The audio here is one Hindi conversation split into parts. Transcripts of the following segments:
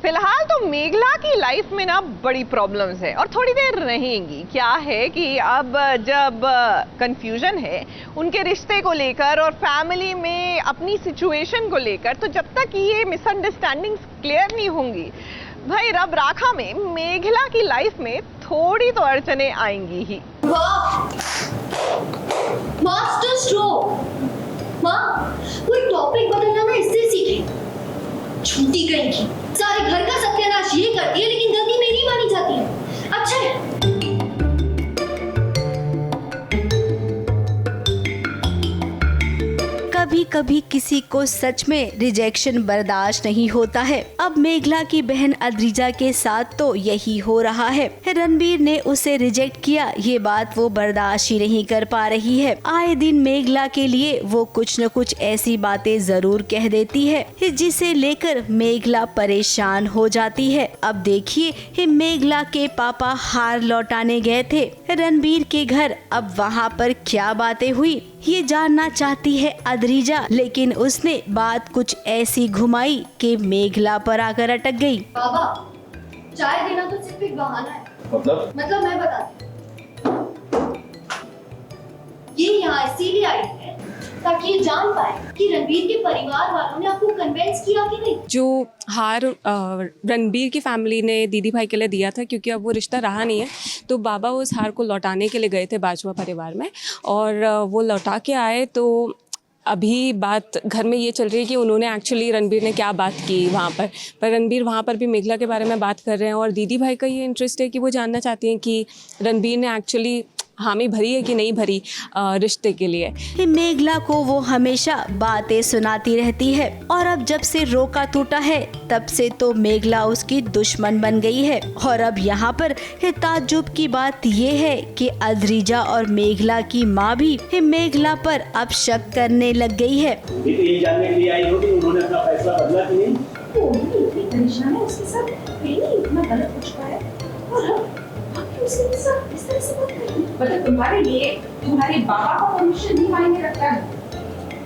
फिलहाल तो मेघला की लाइफ में ना बड़ी प्रॉब्लम्स है और थोड़ी देर रहेंगी। क्या है कि अब जब कंफ्यूजन है उनके रिश्ते को लेकर और फैमिली में अपनी सिचुएशन को लेकर, तो जब तक ये मिसअंडरस्टैंडिंग्स क्लियर नहीं होंगी, भाई रब राखा में मेघला की लाइफ में थोड़ी तो अड़चने आएंगी ही। Master stroke. माँ, कोई टॉपिक बदलना ना इससे सीखे। छूटी कहीं की, सारे घर का सत्यानाश ये करती है, लेकिन गलती मेरी मानी जाती है। अच्छा है। कभी कभी किसी को सच में रिजेक्शन बर्दाश्त नहीं होता है। अब मेघला की बहन अद्रिजा के साथ तो यही हो रहा है। रणबीर ने उसे रिजेक्ट किया, ये बात वो बर्दाश्त ही नहीं कर पा रही है। आए दिन मेघला के लिए वो कुछ न कुछ ऐसी बातें जरूर कह देती है जिसे लेकर मेघला परेशान हो जाती है। अब देखिए, मेघला के पापा हार लौटाने गए थे रणबीर के घर। अब वहाँ पर क्या बातें हुई ये जानना चाहती है अद्रिजा, लेकिन उसने बात कुछ ऐसी घुमाई कि मेघला पर आकर अटक गई। बाबा, चाय देना तो सिर्फ एक बहाना है। मतलब मैं बताती हूँ। ये यहाँ इसीलिए आई है ताकि ये जान पाए कि रणबीर के परिवार वालों ने आपको कन्विंस किया कि नहीं। जो हार रणबीर की फैमिली ने दीदी भाई के लिए दिया था, क्योंकि अब वो रिश्ता रहा नहीं है, तो बाबा उस हार को लौटाने के लिए गए थे बाजवा परिवार में, और वो लौटा के आए। तो अभी बात घर में ये चल रही है कि उन्होंने एक्चुअली रणबीर ने क्या बात की वहाँ पर रणबीर वहाँ पर भी मेघला के बारे में बात कर रहे हैं, और दीदी भाई का ये इंटरेस्ट है कि वो जानना चाहती हैं कि रणबीर ने एक्चुअली हामी भरी है कि नहीं भरी रिश्ते के लिए। मेघला को वो हमेशा बातें सुनाती रहती है, और अब जब से रोका टूटा है तब से तो मेघला उसकी दुश्मन बन गई है। और अब यहाँ पर ताज्जुब की बात ये है कि अद्रिजा और मेघला की माँ भी मेघला पर अब शक करने लग गई है। ये जानने के लिए आई हो कि उन्होंने अपना फैसला बदला कि नहीं? वो भी इतनी परेशान है, उसके साथ पहले इतना गलत हो चुका है, और अब उसके साथ इस तरह से बात करें। मतलब तुम्हारे लिए तुम्हारे बाबा का परमिशन भी मायने रखता है,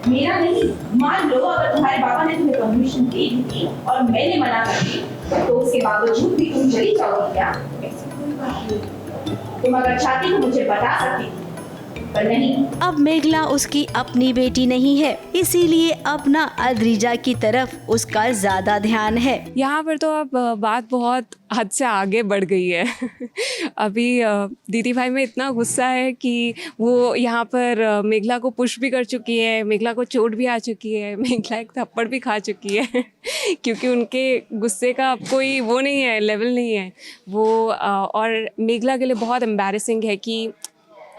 मेरा नहीं। मान लो अगर तुम्हारे बाबा ने तुम्हें परमिशन दे दी थी और मैंने मना कर दी, तो उसके बावजूद भी तुम चली जाओगी क्या? ऐसी कोई बात नहीं। तुम अगर चाहती तो मुझे बता सकती, पर नहीं। अब मेघला उसकी अपनी बेटी नहीं है, इसीलिए अब ना अद्रिजा की तरफ उसका ज्यादा ध्यान है। यहाँ पर तो अब बात बहुत हद से आगे बढ़ गई है। अभी दीदी भाई में इतना गुस्सा है कि वो यहाँ पर मेघला को पुश भी कर चुकी है, मेघला को चोट भी आ चुकी है, मेघला एक थप्पड़ भी खा चुकी है क्योंकि उनके गुस्से का अब कोई वो नहीं है, लेवल नहीं है वो। और मेघला के लिए बहुत एम्बैरेसिंग है कि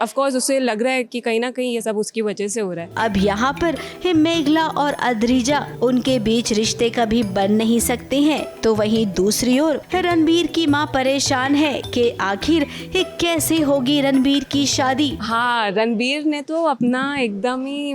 ऑफ कोर्स उसे लग रहा है कि कहीं ना कहीं ये सब उसकी वजह से हो रहा है। अब यहाँ पर मेघला और अद्रिजा उनके बीच रिश्ते कभी बन नहीं सकते हैं, तो वहीं दूसरी ओर रणबीर की माँ परेशान है कि आखिर कैसे होगी रणबीर की शादी। हाँ, रणबीर ने तो अपना एकदम ही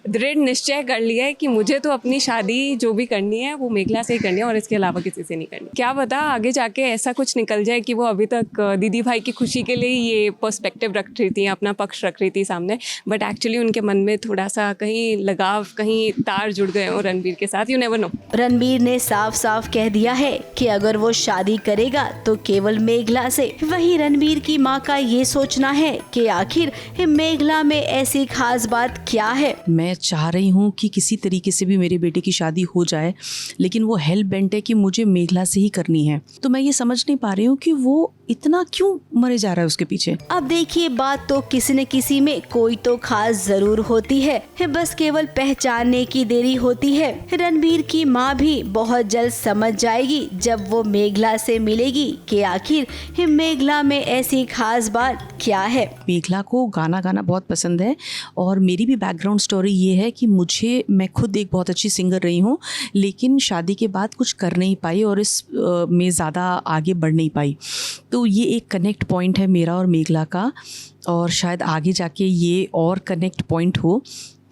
दृढ़ निश्चय कर लिया है कि मुझे तो अपनी शादी जो भी करनी है वो मेघला से ही करनी है और इसके अलावा किसी से नहीं करनी। क्या पता आगे जाके ऐसा कुछ निकल जाए कि वो अभी तक दीदी भाई की खुशी के लिए ये पर्सपेक्टिव रख रही थी, अपना पक्ष रख रही थी सामने, बट एक्चुअली उनके मन में थोड़ा सा कहीं लगाव, कहीं तार जुड़ गए हो रणबीर के साथ। You never know. रणबीर ने साफ साफ कह दिया है कि अगर वो शादी करेगा तो केवल मेघला से। वहीं रणबीर की माँ का ये सोचना है कि आखिर मेघला में ऐसी खास बात क्या है। मैं चाह रही हूँ कि किसी तरीके से भी मेरे बेटे की शादी हो जाए, लेकिन वो हेल बेंट है कि मुझे मेघला से ही करनी है। तो मैं ये समझ नहीं पा रही हूँ कि वो इतना क्यों मरे जा रहा है उसके पीछे। अब देखिए, बात तो किसी न किसी में कोई तो खास जरूर होती है, बस केवल पहचानने की देरी होती है। रणबीर की माँ भी बहुत जल्द समझ जाएगी जब वो मेघला से मिलेगी कि आखिर मेघला में ऐसी खास बात क्या है। मेघला को गाना गाना बहुत पसंद है, और मेरी भी बैकग्राउंड स्टोरी ये है कि मैं खुद एक बहुत अच्छी सिंगर रही हूँ, लेकिन शादी के बाद कुछ कर नहीं पाई और इस में ज़्यादा आगे बढ़ नहीं पाई। तो ये एक कनेक्ट पॉइंट है मेरा और मेघला का, और शायद आगे जाके ये और कनेक्ट पॉइंट हो।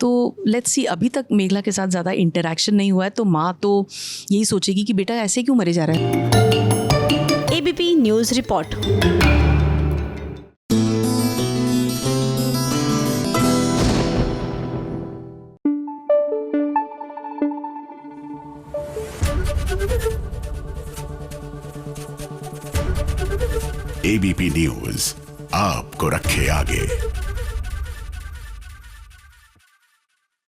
तो लेट्स सी, अभी तक मेघला के साथ ज़्यादा इंटरेक्शन नहीं हुआ है, तो माँ तो यही सोचेगी कि बेटा ऐसे क्यों मरे जा रहा है। ABP news report. ABP news आपको रखे आगे।